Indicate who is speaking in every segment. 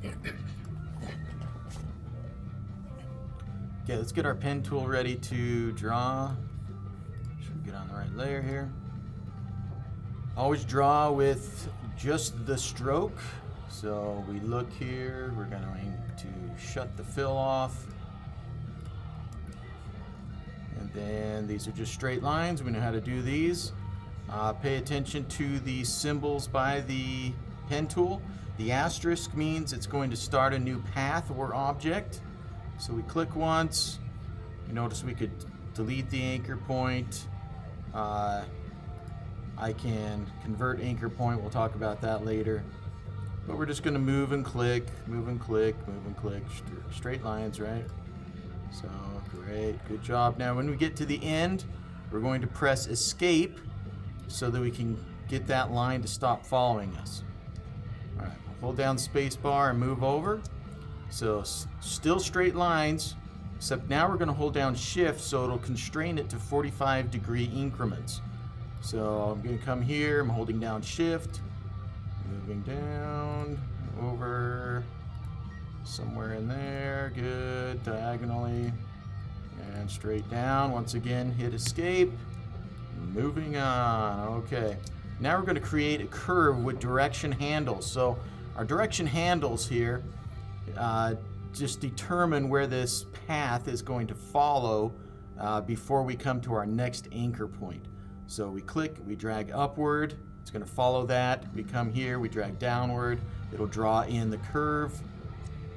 Speaker 1: Okay, let's get our pen tool ready to draw. Should we get on the right layer here? Always draw with just the stroke. So we look here, we're going to shut the fill off. And then these are just straight lines. We know how to do these. Pay attention to the symbols by the pen tool. The asterisk means it's going to start a new path or object. So we click once. You notice we could delete the anchor point. I can convert anchor point. We'll talk about that later. But we're just going to move and click, move and click, move and click. Straight lines, right? So great, good job. Now when we get to the end, we're going to press escape so that we can get that line to stop following us. All right, hold down the space bar and move over. So still straight lines, except now we're going to hold down shift so it'll constrain it to 45-degree increments. So I'm going to come here, I'm holding down shift, moving down, over, somewhere in there, good, diagonally, and straight down. Once again, hit escape, moving on. Okay, now we're going to create a curve with direction handles. So our direction handles here just determine where this path is going to follow before we come to our next anchor point. So we click, we drag upward, it's going to follow that. We come here, we drag downward, it'll draw in the curve.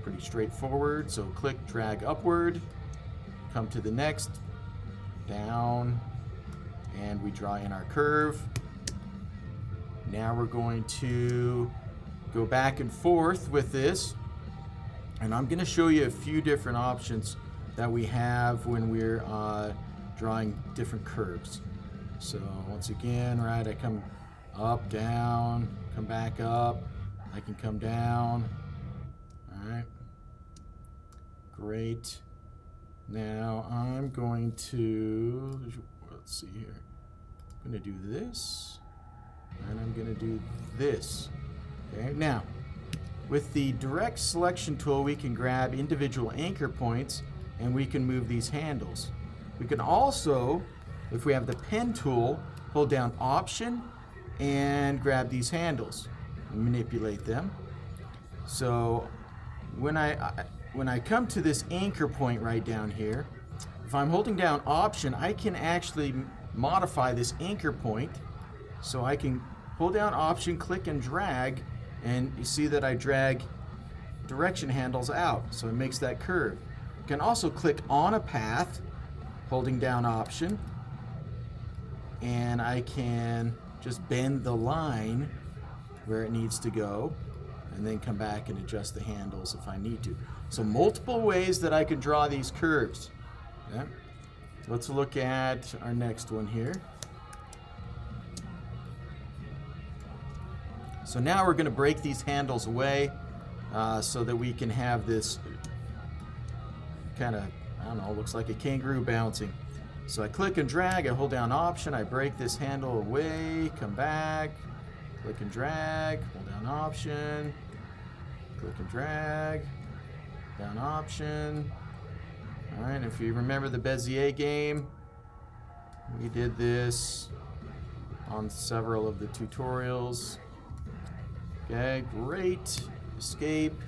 Speaker 1: Pretty straightforward. So click, drag upward, come to the next, down, and we draw in our curve. Now we're going to go back and forth with this, and I'm going to show you a few different options that we have when we're drawing different curves. So once again, right, I come up, down, come back up, I can come down. All right, great. Now I'm going to, let's see here, I'm going to do this, and I'm going to do this. Okay, now with the direct selection tool, we can grab individual anchor points and we can move these handles. We can also, if we have the pen tool, hold down Option and grab these handles and manipulate them. So when I come to this anchor point right down here, if I'm holding down Option, I can actually modify this anchor point. So I can hold down Option, click and drag, and you see that I drag direction handles out, so it makes that curve. You can also click on a path, holding down Option, and I can just bend the line where it needs to go, and then come back and adjust the handles if I need to. So multiple ways that I can draw these curves. Okay? Let's look at our next one here. So now we're going to break these handles away so that we can have this kind of, I don't know, looks like a kangaroo bouncing. So I click and drag, I hold down Option, I break this handle away, come back, click and drag, hold down Option, click and drag, down Option. All right, if you remember the Bezier game, we did this on several of the tutorials. Okay, great. Escape.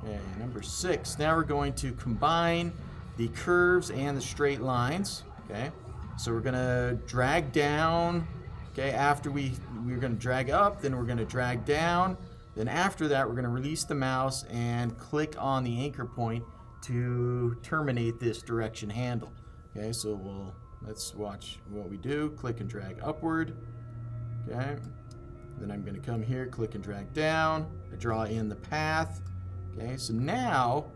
Speaker 1: Okay, number 6. Now we're going to combine the curves and the straight lines. Okay, so we're going to drag down. Okay, after we're going to drag up, then we're going to drag down. Then after that, we're going to release the mouse and click on the anchor point to terminate this direction handle. Okay, so let's watch what we do. Click and drag upward. Okay. Then I'm going to come here, click and drag down. I draw in the path. Okay, so now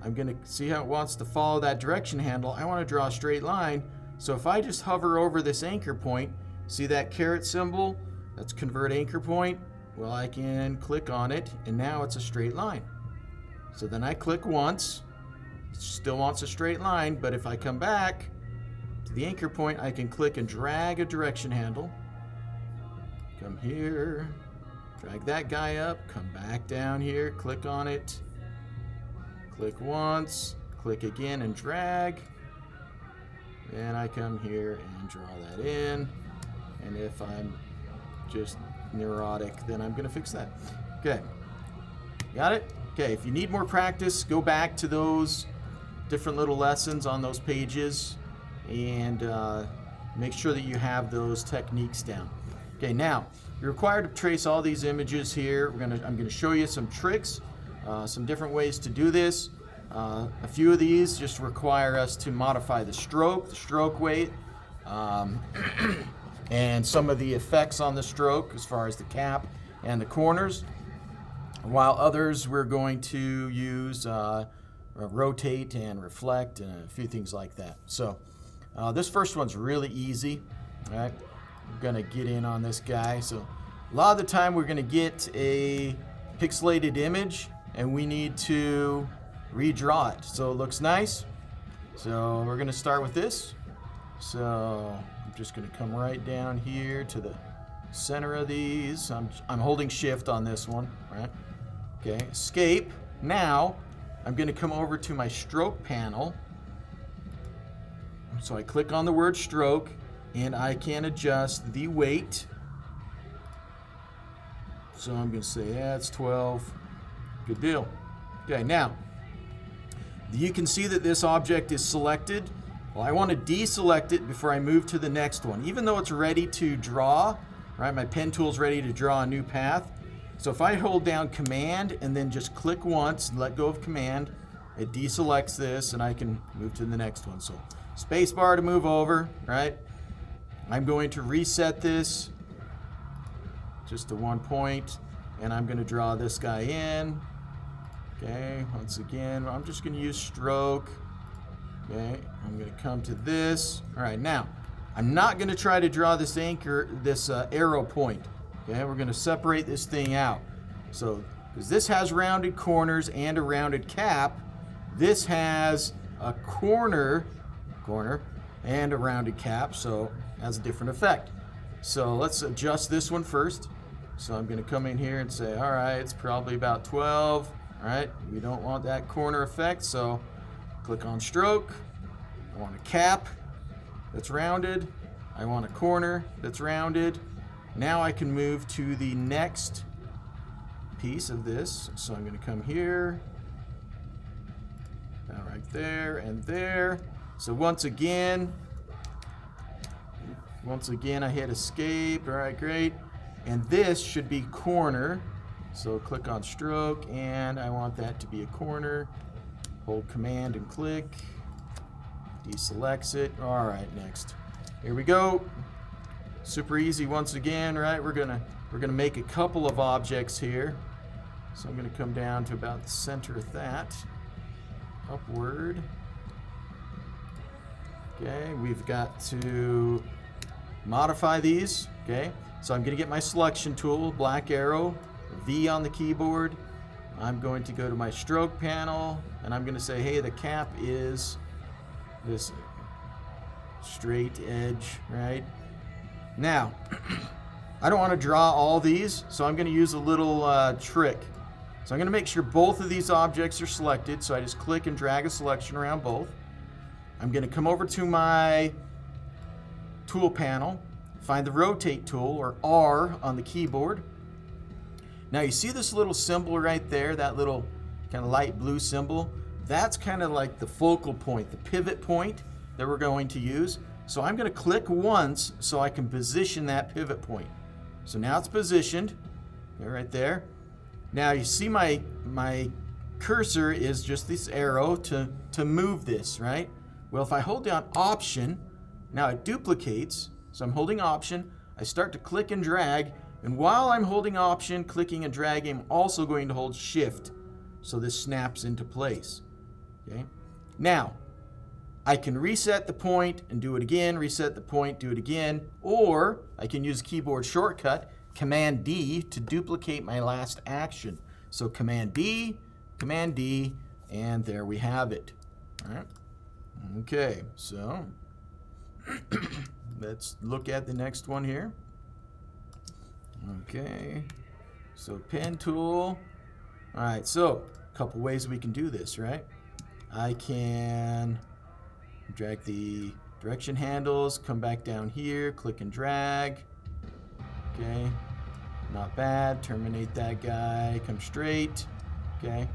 Speaker 1: I'm going to see how it wants to follow that direction handle. I want to draw a straight line. So if I just hover over this anchor point, see that caret symbol? That's convert anchor point. Well, I can click on it, and now it's a straight line. So then I click once. It still wants a straight line, but if I come back to the anchor point, I can click and drag a direction handle. Come here, Drag that guy up, come back down here, click on it. Click once, click again and drag. Then I come here and draw that in. And if I'm just neurotic, then I'm gonna fix that. Okay, got it? Okay, if you need more practice, go back to those different little lessons on those pages and make sure that you have those techniques down. Okay, now you're required to trace all these images here. I'm gonna show you some tricks, some different ways to do this. A few of these just require us to modify the stroke weight, and some of the effects on the stroke as far as the cap and the corners, while others we're going to use rotate and reflect and a few things like that. So this first one's really easy. All right, I'm gonna get in on this guy. So a lot of the time we're gonna get a pixelated image and we need to redraw it so it looks nice. So we're gonna start with this. So I'm just gonna come right down here to the center of these. I'm holding shift on this one, right? Okay, escape. Now I'm gonna come over to my stroke panel. So I click on the word stroke and I can adjust the weight. So I'm gonna say, yeah, it's 12. Good deal. Okay, now you can see that this object is selected. Well, I want to deselect it before I move to the next one, even though it's ready to draw, right? My pen tool's ready to draw a new path. So if I hold down Command and then just click once and let go of Command, it deselects this and I can move to the next one. So space bar to move over, right? I'm going to reset this just to 1 point and I'm going to draw this guy in. Okay, once again, I'm just going to use stroke. Okay, I'm going to come to this. All right, now, I'm not going to try to draw this arrow point. Okay, we're going to separate this thing out. So, because this has rounded corners and a rounded cap, this has a corner and a rounded cap, so it has a different effect. So let's adjust this one first. So I'm going to come in here and say, all right, it's probably about 12. All right, we don't want that corner effect, so click on stroke. I want a cap that's rounded. I want a corner that's rounded. Now I can move to the next piece of this. So I'm going to come here, about right there and there. So once again I hit escape. All right, great. And this should be corner. So click on stroke and I want that to be a corner. Hold Command and click. Deselects it. All right, next. Here we go. Super easy once again, right? We're gonna make a couple of objects here. So I'm gonna come down to about the center of that. Upward. Okay, we've got to modify these. Okay, so I'm gonna get my selection tool, black arrow, V on the keyboard. I'm going to go to my stroke panel and I'm going to say, hey, the cap is this straight edge, right? Now, I don't want to draw all these, so I'm going to use a little trick. So I'm going to make sure both of these objects are selected, so I just click and drag a selection around both. I'm going to come over to my tool panel, find the rotate tool, or R on the keyboard. Now you see this little symbol right there, that little kind of light blue symbol? That's kind of like the focal point, the pivot point that we're going to use. So I'm going to click once so I can position that pivot point. So now it's positioned, right there. Now you see my cursor is just this arrow to move this, right? Well, if I hold down Option, now it duplicates. So I'm holding Option, I start to click and drag, and while I'm holding Option, clicking and dragging, I'm also going to hold Shift so this snaps into place. Okay. Now, I can reset the point and do it again, reset the point, do it again, or I can use a keyboard shortcut, Command D, to duplicate my last action. So Command D, and there we have it. All right. Okay, so let's look at the next one here. Okay, So pen tool. All right, so a couple ways we can do this, right? I can drag the direction handles, come back down here, click and drag. Okay, not bad. Terminate that guy, come straight. Okay,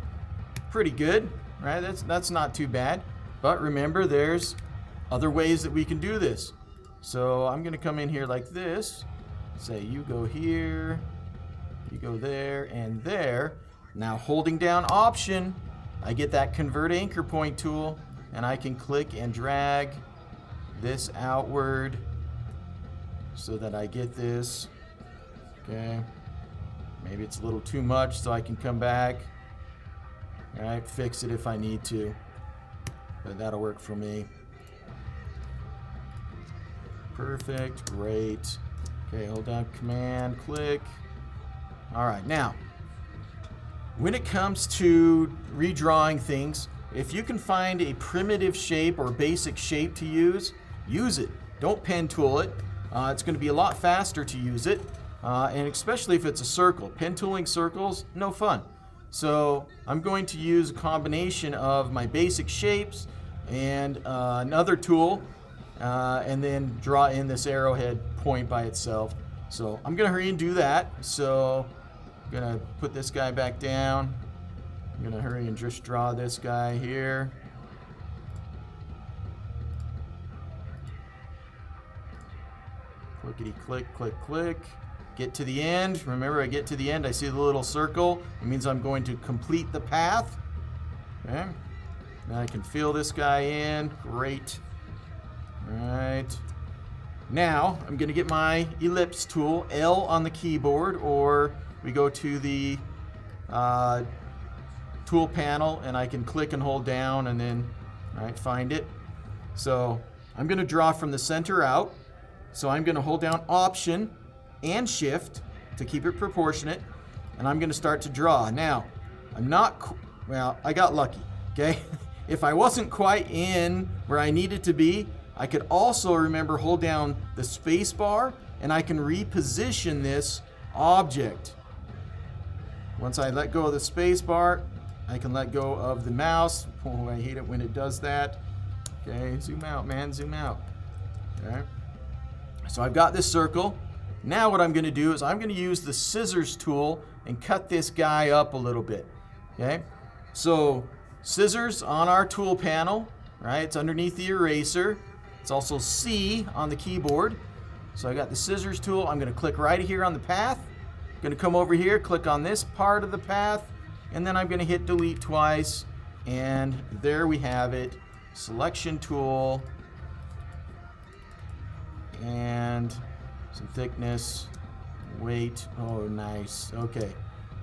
Speaker 1: pretty good, right? That's not too bad. But remember, there's other ways that we can do this. So I'm gonna come in here like this. Say you go here, you go there, and there. Now holding down Option, I get that Convert Anchor Point tool, and I can click and drag this outward so that I get this. Okay, maybe it's a little too much, so I can come back. All right, fix it if I need to, but that'll work for me. Perfect, great. Okay, hold down Command, click. All right, now, when it comes to redrawing things, if you can find a primitive shape or basic shape to use it. Don't pen tool it. It's going to be a lot faster to use it, and especially if it's a circle. Pen tooling circles, no fun. So I'm going to use a combination of my basic shapes and another tool, and then draw in this arrowhead point by itself. So I'm going to hurry and do that. So I'm going to put this guy back down. I'm going to hurry and just draw this guy here. Clickety click, click, click. Get to the end. Remember, I get to the end, I see the little circle. It means I'm going to complete the path. Okay. Now I can fill this guy in. Great. All right. Now I'm going to get my ellipse tool, L on the keyboard, or we go to the tool panel and I can click and hold down and then find it. So I'm going to draw from the center out. So I'm going to hold down Option and Shift to keep it proportionate, and I'm going to start to draw. Now, I got lucky, okay? If I wasn't quite in where I needed to be, I could also hold down the space bar, and I can reposition this object. Once I let go of the space bar, I can let go of the mouse. Oh, I hate it when it does that. Okay, zoom out, man, zoom out. Okay. So I've got this circle. Now what I'm going to do is I'm going to use the scissors tool and cut this guy up a little bit. Okay, so scissors on our tool panel, right? It's underneath the eraser. It's also C on the keyboard. So I got the scissors tool. I'm going to click right here on the path. I'm going to come over here, click on this part of the path, and then I'm going to hit delete twice. And there we have it. Selection tool. And some thickness, weight. Oh, nice. Okay,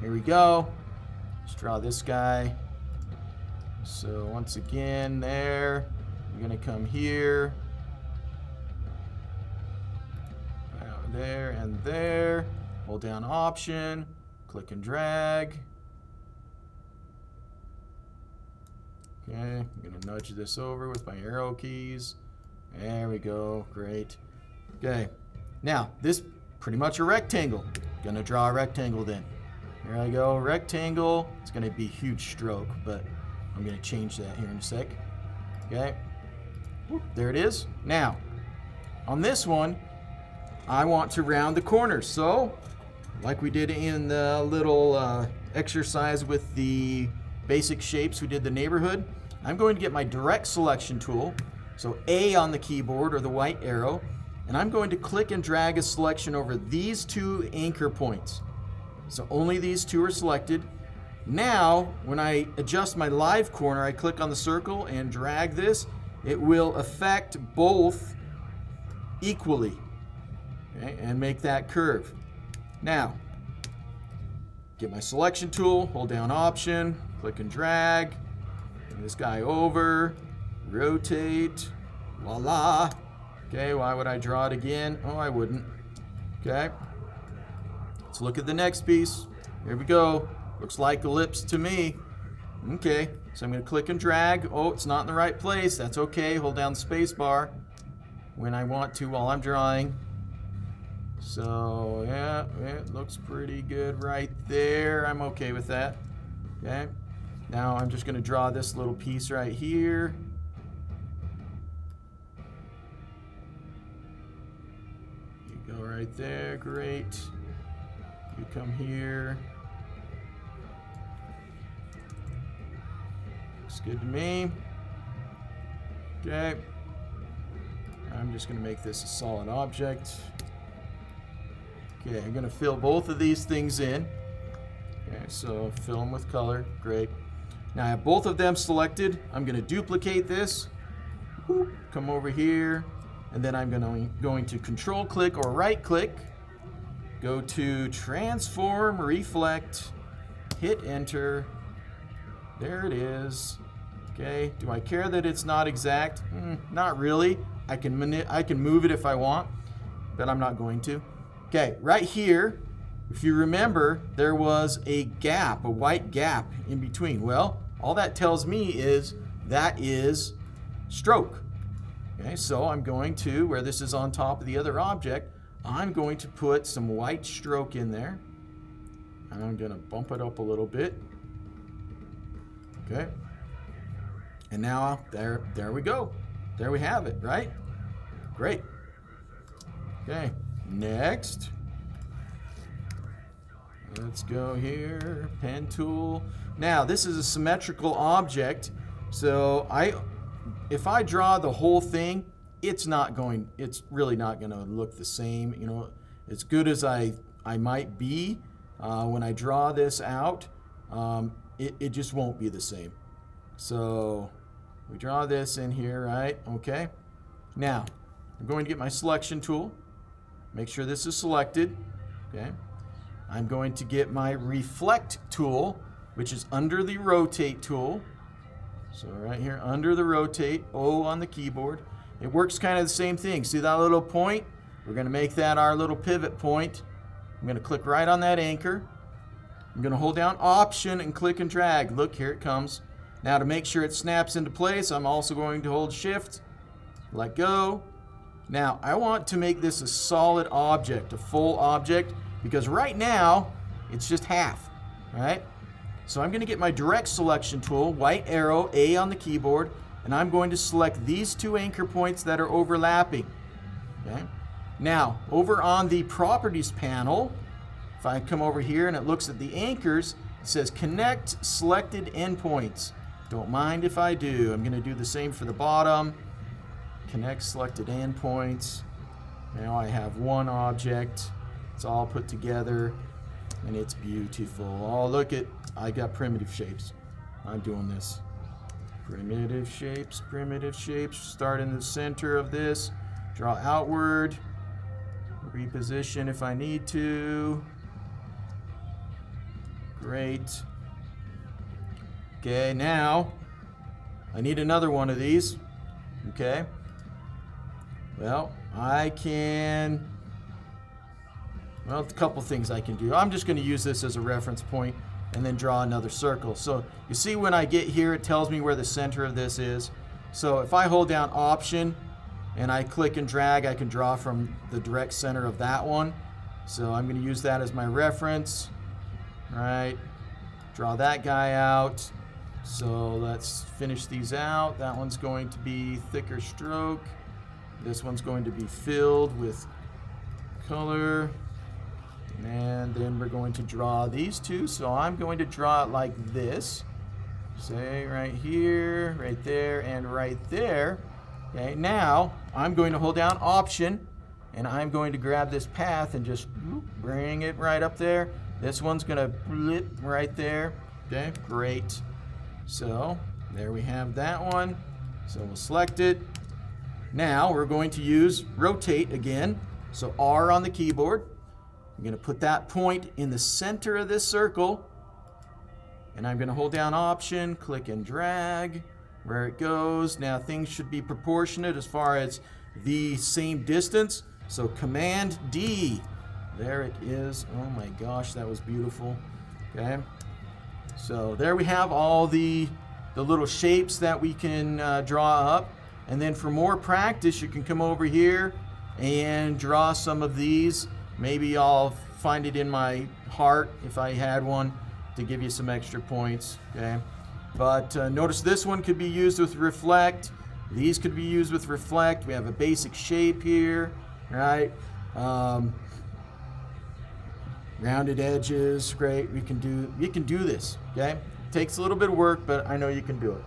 Speaker 1: here we go. Let's draw this guy. So once again, there. I'm gonna come here, there, and there. Hold down Option, click and drag. Okay, I'm gonna nudge this over with my arrow keys. There we go. Great. Okay, now this pretty much a rectangle. Gonna draw a rectangle then. Here I go, rectangle. It's gonna be a huge stroke, but I'm gonna change that here in a sec. Okay, there it is. Now, on this one, I want to round the corners. So, like we did in the little exercise with the basic shapes, we did the neighborhood. I'm going to get my direct selection tool. So A on the keyboard, or the white arrow. And I'm going to click and drag a selection over these two anchor points. So only these two are selected. Now, when I adjust my live corner, I click on the circle and drag this. It will affect both equally, okay, and make that curve. Now, get my selection tool, hold down Option, click and drag, bring this guy over, rotate, voila. Okay, why would I draw it again? Oh, I wouldn't. Okay, let's look at the next piece. Here we go. Looks like ellipse to me. Okay, so I'm going to click and drag. Oh, it's not in the right place. That's okay. Hold down the space bar when I want to while I'm drawing. So, yeah, That looks pretty good right there. I'm okay with that. Okay. Now I'm just going to draw this little piece right here. You go right there. Great. You come here. Looks good to me. Okay. I'm just going to make this a solid object. Okay, I'm going to fill both of these things in. Okay, so fill them with color. Great. Now I have both of them selected. I'm going to duplicate this. Come over here. And then I'm going to control click or right click. Go to transform, reflect, hit enter. There it is. Okay, do I care that it's not exact? Not really. I can move it if I want, but I'm not going to. Okay, right here, if you remember, there was a gap, a white gap in between. Well, all that tells me is that is stroke. Okay, so I'm going to, where this is on top of the other object, I'm going to put some white stroke in there. And I'm going to bump it up a little bit. Okay. And now, there we go. There we have it, right? Great. Okay, next. Let's go here, pen tool. Now, this is a symmetrical object, so if I draw the whole thing, it's really not going to look the same. You know, as good as I might be when I draw this out, it just won't be the same. So we draw this in here, right? Okay. Now, I'm going to get my selection tool. Make sure this is selected. Okay. I'm going to get my reflect tool, which is under the rotate tool. So right here, under the rotate, O on the keyboard. It works kind of the same thing. See that little point? We're going to make that our little pivot point. I'm going to click right on that anchor. I'm going to hold down Option and click and drag. Look, here it comes. Now to make sure it snaps into place, I'm also going to hold Shift, let go. Now I want to make this a solid object, a full object, because right now it's just half, right? So I'm going to get my direct selection tool, white arrow, A on the keyboard, and I'm going to select these two anchor points that are overlapping. Okay? Now, over on the properties panel, if I come over here and it looks at the anchors, it says connect selected endpoints. Don't mind if I do. I'm going to do the same for the bottom. Connect selected endpoints. Now I have one object. It's all put together and it's beautiful. Oh, look at, I got primitive shapes. I'm doing this. Primitive shapes, start in the center of this, draw outward, reposition if I need to. Great. Okay, now I need another one of these. Okay. Well, a couple things I can do. I'm just going to use this as a reference point and then draw another circle. So you see when I get here, it tells me where the center of this is. So if I hold down Option and I click and drag, I can draw from the direct center of that one. So I'm going to use that as my reference. Right. Draw that guy out. So let's finish these out. That one's going to be thicker stroke. This one's going to be filled with color. And then we're going to draw these two. So I'm going to draw it like this. Say right here, right there, and right there. Okay, now I'm going to hold down Option and I'm going to grab this path and just bring it right up there. This one's going to flip right there. Okay, great. So there we have that one. So we'll select it. Now we're going to use rotate again. So R on the keyboard. I'm going to put that point in the center of this circle. And I'm going to hold down Option, click and drag where it goes. Now things should be proportionate as far as the same distance. So Command D. There it is. Oh my gosh, that was beautiful. Okay. So there we have all the little shapes that we can draw up. And then for more practice, you can come over here and draw some of these. Maybe I'll find it in my heart, if I had one, to give you some extra points, okay? But notice this one could be used with reflect. These could be used with reflect. We have a basic shape here, right? Rounded edges, great. You can do this, okay? Takes a little bit of work, but I know you can do it.